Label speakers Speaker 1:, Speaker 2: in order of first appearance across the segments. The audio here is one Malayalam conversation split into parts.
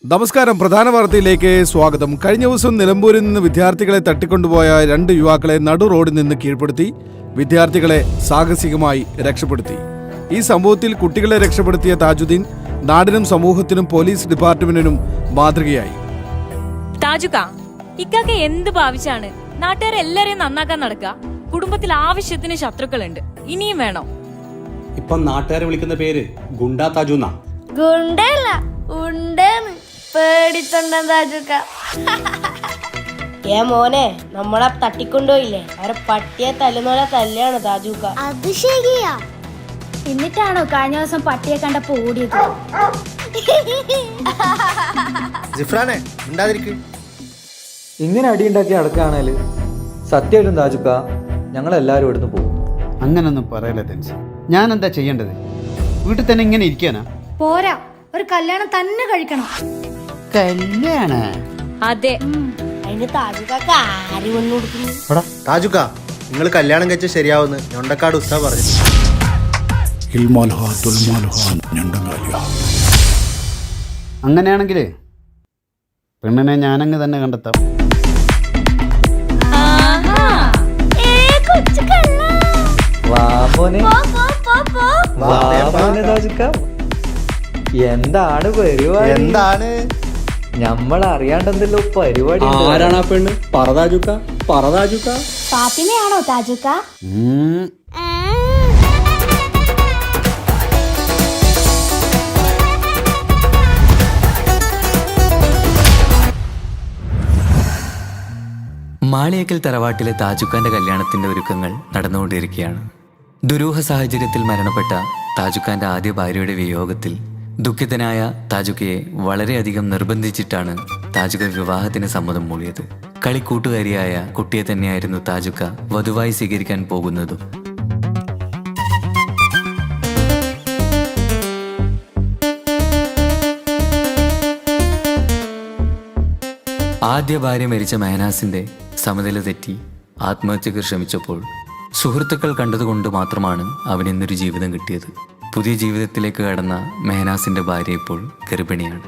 Speaker 1: നമസ്കാരം. പ്രധാന വാർത്തയിലേക്ക് സ്വാഗതം. കഴിഞ്ഞ ദിവസം നിലമ്പൂരിൽ നിന്ന് വിദ്യാർത്ഥികളെ തട്ടിക്കൊണ്ടുപോയ 2 യുവാക്കളെ നടു റോഡിൽ നിന്ന് കീഴ്പ്പെടുത്തി വിദ്യാർത്ഥികളെ സാഹസികമായി രക്ഷപ്പെടുത്തി. ഈ സംഭവത്തിൽ കുട്ടികളെ രക്ഷപ്പെടുത്തിയ താജുദ്ദീൻ നാടിനും സമൂഹത്തിനും പോലീസ് ഡിപ്പാർട്ട്മെന്റിനും മാതൃകയായി.
Speaker 2: താജുക്ക, ഇക്കാക്ക എന്ത് ഭാവിച്ചാണ് നാട്ടുകാരെല്ലാരെയും നന്നാക്കാൻ നടക്കുക? കുടുംബത്തിൽ ആവശ്യത്തിന് ശത്രുക്കളുണ്ട്, ഇനിയും വേണോ?
Speaker 3: ഇപ്പൊ നാട്ടുകാരെ വിളിക്കുന്ന പേര് ഗുണ്ടാ താജുന്ന.
Speaker 4: ഗുണ്ടല്ല, ഉണ്ടെന്ന് പേടിത്തൊണ്ട താജുക്ക. മോനെ, നമ്മളെ തട്ടിക്കൊണ്ടുപോയില്ലേ, അവരെ പട്ടിയെ തല്ലുന്നോലെ തല്ലാണ് താജുക്ക.
Speaker 5: അത് ശരിയാ. എന്നിട്ടാണോ കഴിഞ്ഞ ദിവസം പട്ടിയെ കണ്ടപ്പോ ഓടിയത്?
Speaker 6: ജിഫ്രാനെ ഉണ്ടാതിരിക്കും.
Speaker 7: ഇങ്ങനെ അടിയുണ്ടാക്കി അടക്കാണേല് സത്യമായിട്ടും താജുക്ക ഞങ്ങളെല്ലാരും ഇവിടുന്ന് പോകും.
Speaker 6: അങ്ങനൊന്നും പറയല്ലേ തെൻസ്. ഞാൻ എന്താ ചെയ്യേണ്ടത്? വീട്ടിൽ തന്നെ ഇങ്ങനെ ഇരിക്കാനാ?
Speaker 5: പോരാ, ഒരു കല്യാണം തന്നെ കഴിക്കണം.
Speaker 6: കല്യാണ?
Speaker 2: അതെ.
Speaker 4: അതിന് താജുക്കാക്ക് ആര് വന്നു കൊടുക്കുന്നു?
Speaker 6: താജുക്ക, നിങ്ങൾ കല്യാണം കഴിച്ച ശരിയാവുന്ന ഞൊണ്ടക്കാട് ഉസ്താദ് പറഞ്ഞു. അങ്ങനെയാണെങ്കിലേ പെണ്ണിനെ ഞാനങ്ങ് തന്നെ കണ്ടെത്താം.
Speaker 7: എന്താണ് പരിപാടി?
Speaker 6: എന്താണ്
Speaker 7: നമ്മൾ അറിയാണ്ടെന്തല്ലോ പരിപാടി.
Speaker 3: ആരാണ് ആ പെണ്ണ്? പറതാജുക്ക, പറതാജുക്ക.
Speaker 5: ഫാത്തിമയാണോ താജുക്ക?
Speaker 8: മാളിയേക്കൽ തറവാട്ടിലെ താജുക്കാന്റെ കല്യാണത്തിന്റെ ഒരുക്കങ്ങൾ നടന്നുകൊണ്ടിരിക്കുകയാണ്. ദുരൂഹ സാഹചര്യത്തിൽ മരണപ്പെട്ട താജുക്കാന്റെ ആദ്യ ഭാര്യയുടെ വിയോഗത്തിൽ ദുഃഖിതനായ താജുക്കയെ വളരെയധികം നിർബന്ധിച്ചിട്ടാണ് താജുക്ക വിവാഹത്തിന് സമ്മതം മൂളിയത്. കളിക്കൂട്ടുകാരിയായ കുട്ടിയെ തന്നെയായിരുന്നു താജുക്ക വധുവായി സ്വീകരിക്കാൻ പോകുന്നതും. ആദ്യ ഭാര്യ മരിച്ച മെഹനാസിന്റെ സമനില തെറ്റി ആത്മഹത്യക്ക് ശ്രമിച്ചപ്പോൾ സുഹൃത്തുക്കൾ കണ്ടതുകൊണ്ട് മാത്രമാണ് അവനിന്നൊരു ജീവിതം കിട്ടിയത്. പുതിയ ജീവിതത്തിലേക്ക് കടന്ന മെഹനാസിന്റെ ഭാര്യ ഇപ്പോൾ ഗർഭിണിയാണ്.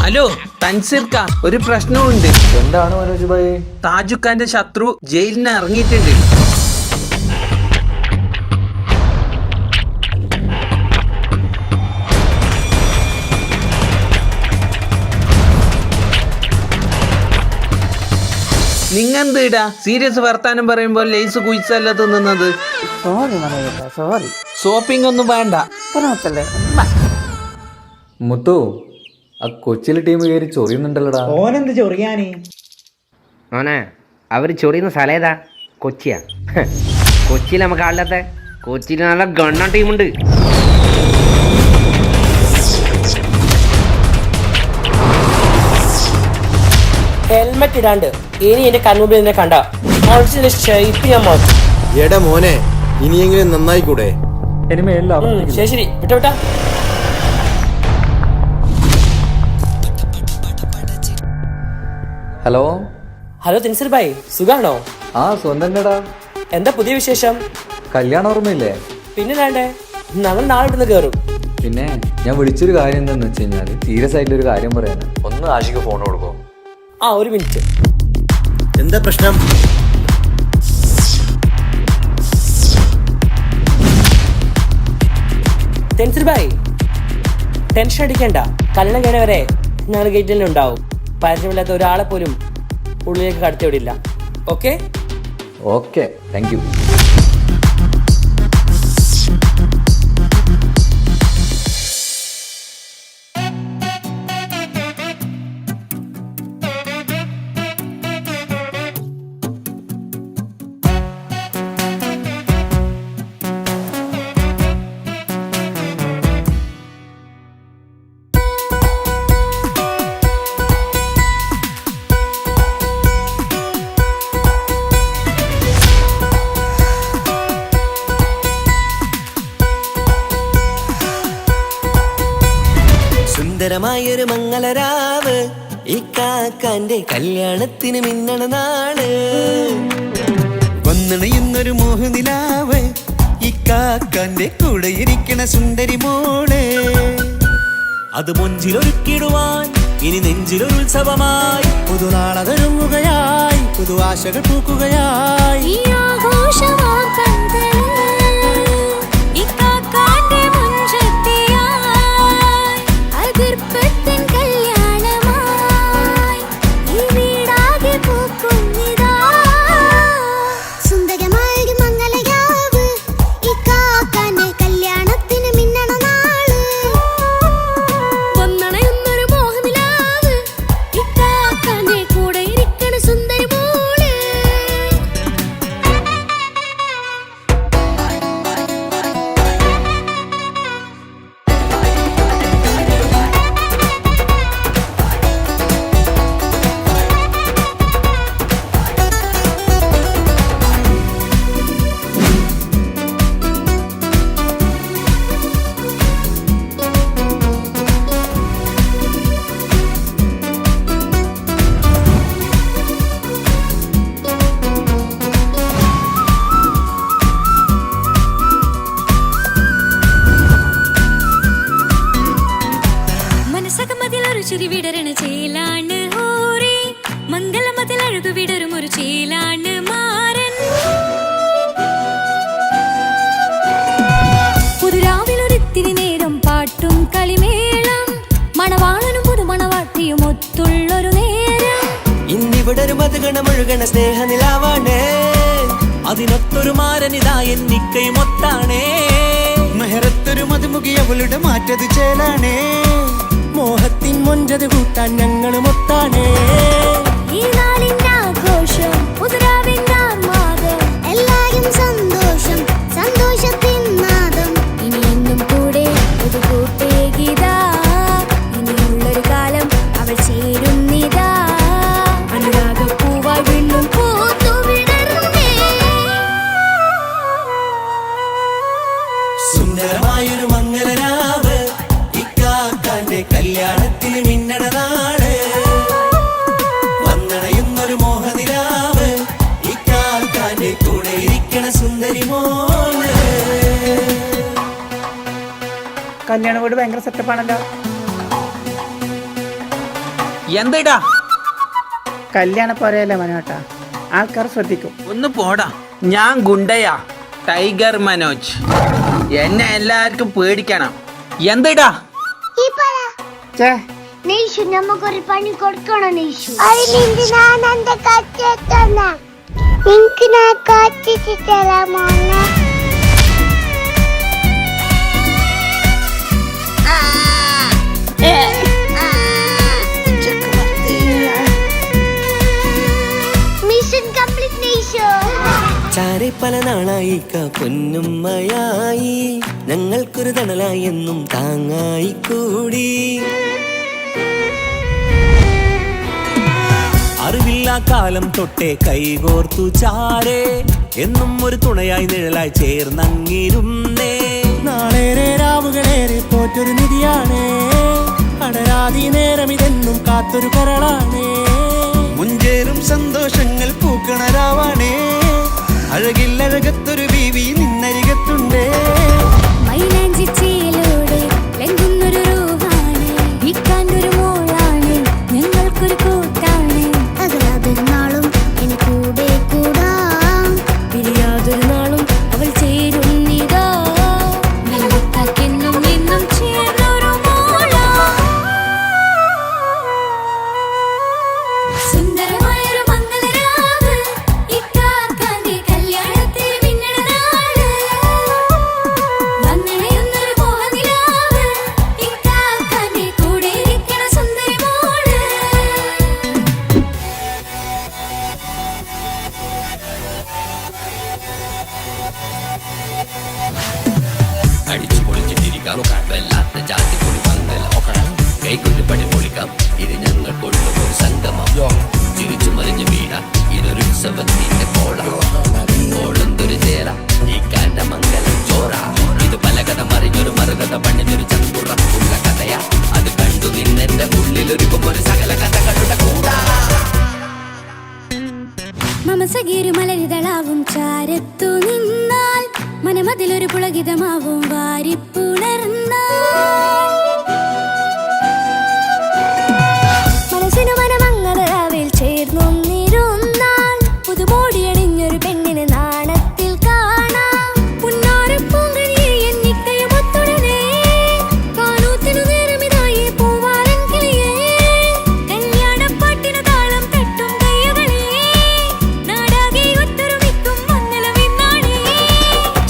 Speaker 9: ഹലോ തൻസീർക്ക, ഒരു പ്രശ്നമുണ്ട്.
Speaker 7: എന്താണ് മനോജ് ഭായി?
Speaker 9: താജുക്കാന്റെ ശത്രു ജയിലിന് ഇറങ്ങിയിട്ടുണ്ട്. നിങ്ങെന്തിടാ സീരിയസ് വർത്താനം പറയുമ്പോൾ ലേസ് കുയിച്ചല്ല തിന്നുന്നത്? ഷോപ്പിംഗ് ഒന്നും വേണ്ട.
Speaker 7: മുത്തു, ആ കൊച്ചിയിലെ ടീം കയറി ചൊറിയുന്നുണ്ടല്ലോടാ.
Speaker 10: ഓനെന്ത് ചൊറിയാന്?
Speaker 11: മോനെ, അവർ ചൊറിയുന്ന സ്ഥലം ഏതാ? കൊച്ചിയാ? കൊച്ചിയിൽ നമുക്ക് ആളില്ലാത്ത? കൊച്ചിയിൽ നല്ല ഗണ്ണ ടീമുണ്ട്.
Speaker 10: ഹെൽമെറ്റ് ഇടാണ്ട് ഇനി എന്റെ കൺമുമ്പിൽ എന്നെ കണ്ട ഷേപ്പ് ഞാൻ മാറ്റും.
Speaker 6: എടാ മോനെ, ഇനിയെങ്കിലും നന്നായിക്കൂടെ?
Speaker 10: ശരി ശരി, വിട്ടാ.
Speaker 7: ഹലോ
Speaker 10: ഹലോ തെൻസീർ ഭായ്, സുഖാണോ?
Speaker 7: ആ സ്വന്തം.
Speaker 10: എന്താ പുതിയ വിശേഷം?
Speaker 7: കല്യാണം ഓർമ്മയില്ലേ?
Speaker 10: പിന്നെ വേണ്ടേ, ഞങ്ങൾ നാളെ ഇവിടുന്ന് കയറും.
Speaker 7: പിന്നെ ഞാൻ വിളിച്ചൊരു കാര്യം എന്താന്ന് വെച്ച് കഴിഞ്ഞാല് സീരിയസ് ആയിട്ടൊരു കാര്യം പറയാന്. ഒന്ന് ആഷിക്ക് ഫോൺ കൊടുക്കോ?
Speaker 10: ആ, ഒരു മിനിറ്റ്.
Speaker 6: എന്താ പ്രശ്നം?
Speaker 10: തെൻസീർ ഭായ്, ടെൻഷൻ അടിക്കണ്ട. കല്യാണം കഴിഞ്ഞ വരെ ഞങ്ങൾ ഗേറ്റിൽ ഉണ്ടാവും. പരിചയമില്ലാത്ത ഒരാളെ പോലും ഉള്ളിലേക്ക് കടത്തിവിടില്ല. ഓക്കെ?
Speaker 7: Okay, thank you.
Speaker 12: സുന്ദരമായൊരു മംഗളരാവ് ഈ
Speaker 10: ഇക്കാക്കാന്റെ കല്യാണത്തിന് മിന്നണ നാള് വന്നണയുന്നൊരു മോഹനിലാവ് ഇക്കാക്കാന്റെ കൂടെ ഇരിക്കണ സുന്ദരി മോള് അത് മൊഞ്ചിലൊരുക്കിടുവാൻ ഇനി നെഞ്ചിലൊരു ഉത്സവമായി പുതുനാളതൊരുങ്ങുകയായി പുതുവാശകൾ പൂക്കുകയായി
Speaker 5: ഈ ആഘോഷമാം കൺകളിൽ ഇക്കാക്കാന്റെ മുൻചെത്തിയായി അതിർപ്പത്തിൻ കല്യാണമായി ഈ വീടാകെ പൂക്കുന്നിതാ സുന്ദരമായൊരു മംഗളയാവ് ഇക്കാക്കാന്റെ കല്യാണത്തിന് മിന്നണ നാള് വന്നണയുന്നൊരു മോഹനിലാവ് ഇക്കാക്കാന്റെ കൂടെ ഇരിക്കണ സുന്ദരി മോള് മനസ്സകമതിലൊരു ചിരി വിടരണ ചേലാണ് ഹോറി മംഗളമതിൽ അഴകു വിടരും ഒരു ചേലാണ് മാരൻ പുതുരാവിലൊരിത്തിരി നേരം പാട്ടും കളിമേളം മണവാളനും പുതുമണവാട്ടിയും ഒത്തുള്ളൊരു നേരം
Speaker 10: ഇന്നിവിടെ ഒരു മധുഗണമൊഴുകണ സ്നേഹനിലാവാണേ അതിനൊത്തൊരു മാരനിതാ എന്നിക്കയും ഒത്താണേ മെഹറത്തൊരു മധുമുഖി അവളുടെ മാറ്റത് ചേലാണേ മോഹത്തിൻ മൊഞ്ചത് കൂട്ടാൻ ഞങ്ങളും ഒത്താണേ
Speaker 5: ഈ നാളിന്റെ ആഘോഷം പുതുരാവിന്റെ ആർമാദം എല്ലാരും സന്തോഷം സന്തോഷത്തിൻ നാദം ഇനി എന്നും കൂടെ ഒരു കൂട്ടേകിതാ ഇനിയുള്ളൊരു കാലം അവൾ ചേരുന്നിതാ അനുരാഗപ്പൂവായി വീണ്ടും പൂത്തു വിടർന്നേ
Speaker 10: സുന്ദരമായൊരു മംഗളരാവ് ഇക്കാക്കാന്റെ കല്യാണത്തിന് മിന്നണ നാള് വന്നണയുന്നൊരു മോഹനിലാവ് ഇക്കാക്കാന്റെ കൂടെ ഇരിക്കണ സുന്ദരി മോള്
Speaker 9: കല്യാണ വീട് ഭയങ്കര സെറ്റപ്പാണല്ലോ. എന്താ
Speaker 6: കല്യാണ പോരയല്ലേ മനോട്ടാ, ആൾക്കാർ ശ്രദ്ധിക്കും.
Speaker 9: ഒന്ന് പോടാ. ഞാൻ ഗുണ്ടയാ, ടൈഗർ മനോജ്. എന്നെ എല്ലാവർക്കും പേടിക്കണം. എന്താ
Speaker 5: നെയ്ഷു നമുക്കൊരു പണി കൊടുക്കണം നെയ്ഷു അതിലിന്റെ ഞാൻ എന്റെ കച്ചെത്തന്ന നിനക്ക് ഞാൻ കച്ചിട്ട് തരാമോന്നെ മിഷൻ കംപ്ലീറ്റ് നെയ്ഷു
Speaker 10: ചാരെ പല നാളായി പൊന്നുമ്മയായി ഞങ്ങൾക്കൊരു തണലായി എന്നും താങ്ങായി കൂടി അറിവില്ലാ കാലം തൊട്ടേ കൈകോർത്തു ചാരേ എന്നും ഒരു തുണയായി നിഴലായി ചേർന്നങ്ങിരുന്നേ നാളേറെ രാവുകളേറെ പോറ്റൊരു നിധിയാണേ അടരാതി നേരം ഇതെന്നും കാത്തൊരു കരളാണേ മുഞ്ചേറും സന്തോഷങ്ങൾ പൂക്കണരാവാണേ അഴകില്ലഴകത്തൊരു ബീവി നിന്നരികത്തുണ്ടേ
Speaker 5: മൈലാഞ്ചി ചേലോടെ ലംഘുന്നൊരു റൂഹാണ് ഇക്കാണ്ടൊരു മോളാണ് ഞങ്ങൾക്കൊരു കൂട്ടാണ് അകലാതൊരു നാളും ഇനി കൂടെ കൂടാം പിരിയാതൊരു നാളും അവൾ ചേരുന്നിതാ ഞങ്ങൾക്കെന്നും എന്നും ചേർന്നൊരു മോളാ സുന്ദരമായൊരു മംഗളരാവ് ഇക്കാക്കാന്റെ കല്യാണത്തിന് മിന്നണ നാള് സമസഗീരു മലരിതളാവും ചാരത്തു നിന്നാൽ മനമതിലൊരു പുളകിതമാവും വാരിപ്പുണർന്നാൽ മനസ്സിനു മനമംഗളരാവിൽ ചേർന്നൊന്നിരുന്നാൽ പുതുമോടിയണിഞ്ഞൊരു പെണ്ണിന് നാണത്തിൽ കാണാം പുന്നാരപ്പൂങ്കനിയെ എന്നിക്കയും ഒത്തുടനെ കാനൂത്തിനു നേരമിതായി പൂവാലൻ കിളിയേ കല്യാണപ്പാട്ടിനു താളം തട്ടും കയ്യുകളെ നാടാകെ ഒത്തൊരുമിക്കും മംഗളവിന്നാണേ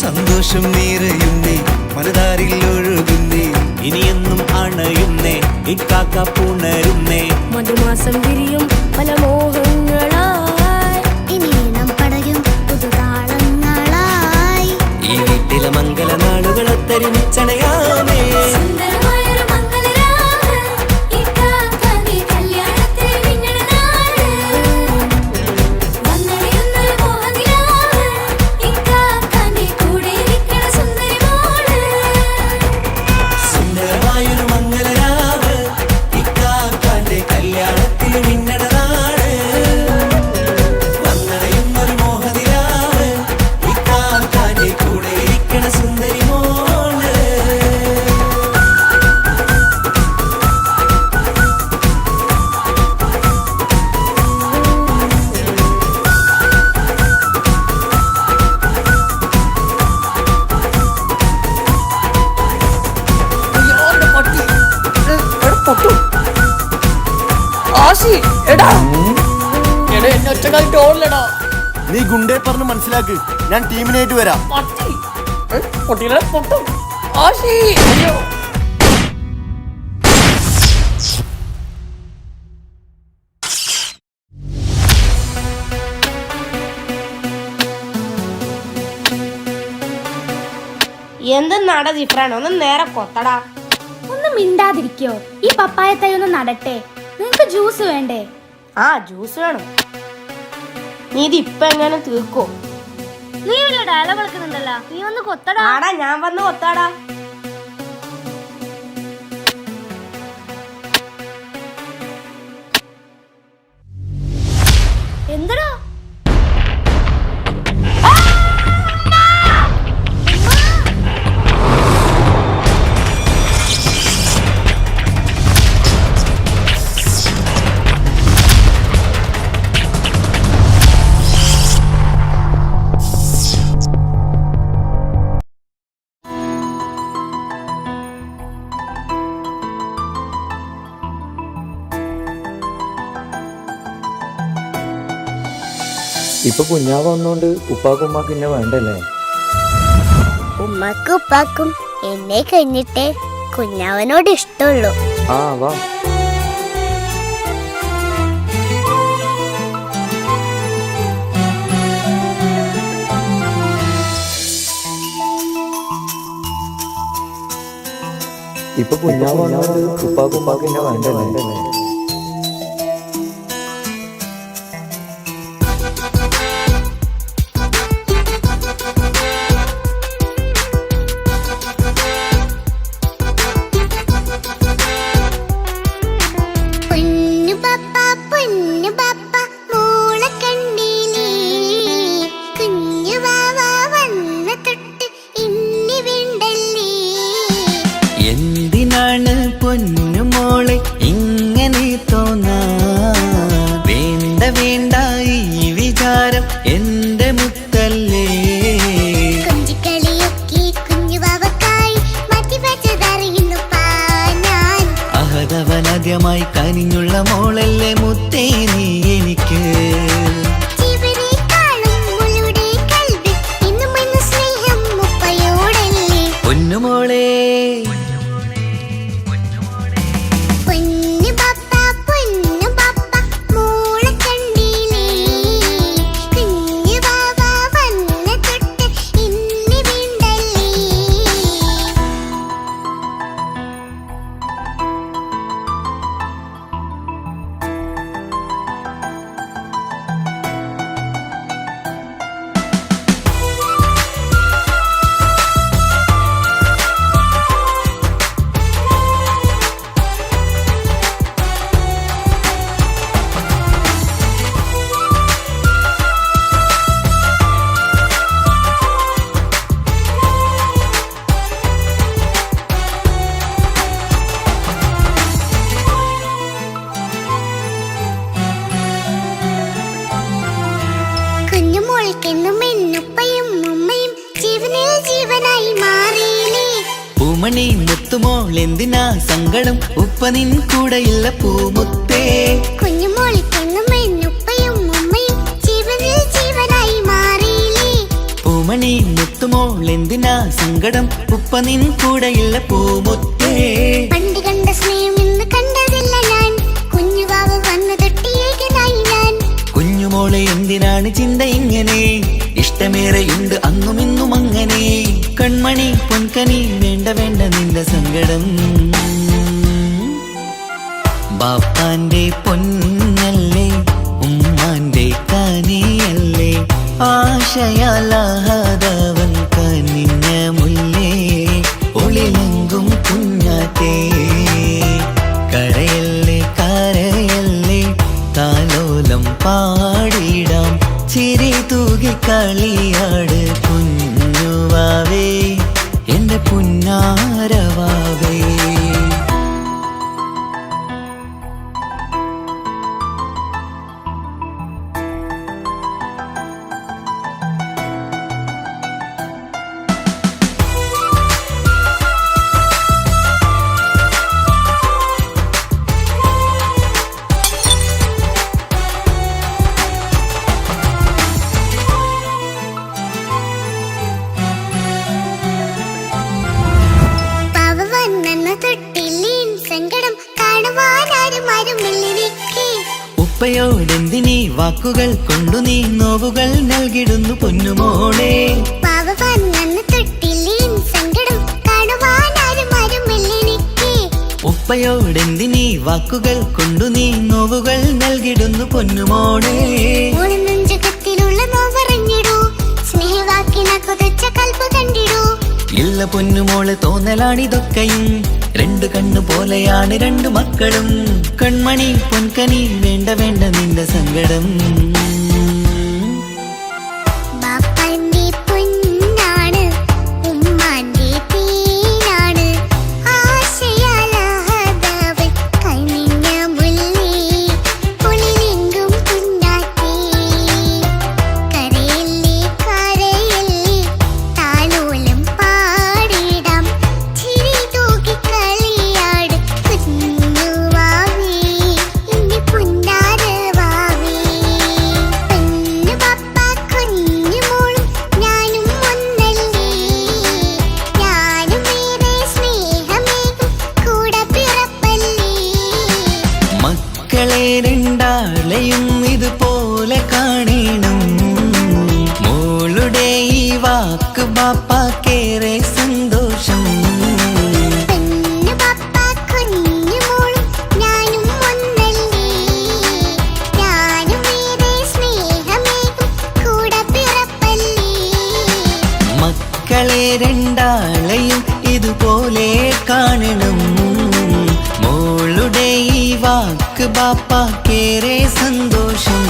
Speaker 12: സന്തോഷം നിറയുന്നേ മനതാരിൽ ഒഴുകുന്നേ ഇനിയെന്നും അണയുന്നേ ഇക്കാക്ക പുണരുന്നേ
Speaker 5: മധുമാസം വിരിയും പല മോഹങ്ങളായി ഇനി നാം പടയും പുതുതാളങ്ങളായി
Speaker 12: ഈ വീട്ടിലെ മംഗള നാളുകളെ തരിച്ചണയാമേ
Speaker 5: സുന്ദരമായൊരു മംഗളരാവ് ഇക്കാക്കാന്റെ കല്യാണത്തിൽ മിന്നണ നാട് വന്നണിയുന്നൊരു മോഹനിലാവ് ഇക്കാക്കാന്റെ കൂടെ ഇരിക്കണ സുന്ദരി മോള്
Speaker 12: സുന്ദരമായൊരു മംഗളരാവ് ഇക്കാക്കാന്റെ കല്യാണത്തിൽ മിന്നടനാട് വന്നടയുന്നൊരു മോഹനിലാവ് ഇക്കാക്കാന്റെ കൂടെ ഇരിക്കണ സുന്ദരി മോള് നീ ഗുണ്ടേ പറഞ്ഞ് മനസ്സിലാക്ക് ഞാൻ ടീമിനായിട്ട് വരാം
Speaker 4: എന്തെന്നാടാ ജിഫ്രാൻ ഒന്ന് നേരെ കൊത്തടാ.
Speaker 5: ഒന്നും മിണ്ടാതിരിക്കോ? ഈ പപ്പായ തൈ ഒന്ന് നടട്ടെ. നിങ്ങക്ക് ജ്യൂസ് വേണ്ടേ?
Speaker 4: ആ ജ്യൂസ് വേണം. നീ ഇത് ഇപ്പൊ എങ്ങനെ തീർക്കോ?
Speaker 5: നീ വലിയ ഡയലോഗ് കളിക്കുന്നുണ്ടല്ലോ, നീ ഒന്ന് കൊത്തടാ.
Speaker 4: ആടാ ഞാൻ വന്ന് കൊത്താടാ.
Speaker 5: എന്തടാ
Speaker 7: ഇപ്പൊ കുഞ്ഞാവ് വന്നോണ്ട് ഉപ്പാക്കും ഉമ്മാക്കും എന്നെ വേണ്ടല്ലേ?
Speaker 5: ഉമ്മക്കും ഉപ്പാക്കും എന്നെ കഴിഞ്ഞിട്ടേ കുഞ്ഞാവനോട് ഇഷ്ടമുള്ളൂ.
Speaker 7: ആ വാ. ഇപ്പൊ കുഞ്ഞാവ് വന്നോണ്ട് ഉപ്പാക്കും ഉമ്മാക്കും എന്നെ വേണ്ടല്ലേ?
Speaker 12: എന്തിനാണ് പൊന്നുമോളെ ഇങ്ങനെ തോന്നാ? വേണ്ട വേണ്ട ഈ വിചാരം എന്റെ മുത്തല്ലേ. അഹതവനാദ്യമായി കനിഞ്ഞുള്ള മോളല്ലേ മുത്തേ നീ എനിക്ക്. പൊന്നുമോളെ
Speaker 5: മോൾക്കെന്നും എന്നുപ്പയും ഉമ്മയും ജീവനിൽ ജീവനായി മാറിയില്ലേ.
Speaker 9: പൂമണി മുത്തുമോൾ എന്തിനാ സങ്കടം, ഉപ്പ നിൻ കൂടെയില്ല പൂമുത്തേ.
Speaker 5: കുഞ്ഞു മോൾക്കെന്നും എന്നുപ്പയും ഉമ്മയും ജീവനിൽ ജീവനായി മാറിയില്ലേ.
Speaker 9: പൂമണി മുത്തുമോൾ എന്തിനാ സങ്കടം, ഉപ്പ നിൻ കൂടെയില്ല പൂമുത്തേ.
Speaker 5: പണ്ട് കണ്ട സ്നേഹം ഇന്ന് കണ്ടതില്ല ഞാൻ, കുഞ്ഞുവാവ് വന്നു തൊട്ടിയേകനായി ഞാൻ.
Speaker 9: കുഞ്ഞുമോളെ എന്തിനാണ് ചിന്ത ഇങ്ങനെ, ഇഷ്ടമേറെയുണ്ട് അന്നും ഇന്നും അങ്ങനെ. കൺമണി പൊൻകനി വേണ്ട വേണ്ട നിന്റെ സങ്കടം. ബാപ്പാന്റെ പൊന്നല്ലേ ഉമ്മാന്റെ കനിയല്ലേ, ആശയാലാഹതവൻ കനിഞ്ഞ മുല്ലേ. ഒളിലെങ്കും കുഞ്ഞാറ്റേ കരയല്ലേ കരയല്ലേ, താലോലം പാടിടാം ചിരി തൂകി കളിയാട് കുഞ്ഞുവാവേ എന്റെ പുന്നാരവാവേ. ഉപ്പയോടെന്തിനീ വാക്കുകൾ കൊണ്ടു നീ നോവുകൾ നൽകിടുന്നു പൊന്നുമോളെ. ഉപ്പയോടെന്തിനീ വാക്കുകൾ കൊണ്ടു നീ നോവുകൾ നൽകിടുന്നു പൊന്നുമോളെ. ഇല്ല പൊന്നുമോളെ തോന്നലാണിതൊക്കെയും, രണ്ടു കണ്ണു പോലെയാണ് രണ്ടു മക്കളും. കൺമണി പൊൻകനി വേണ്ട വേണ്ട നിന്റെ സങ്കടം. രണ്ടാളെയും ഇതുപോലെ കാണണം, മോളുടെ ഈ വാക്ക് ബാപ്പാക്കേറെ സന്തോഷം. മക്കളെ രണ്ടാളെയും ഇതുപോലെ കാണണം, മോളുടെ ഈ വാക്ക് ബാപ്പാക്കേറെ സന്തോഷം.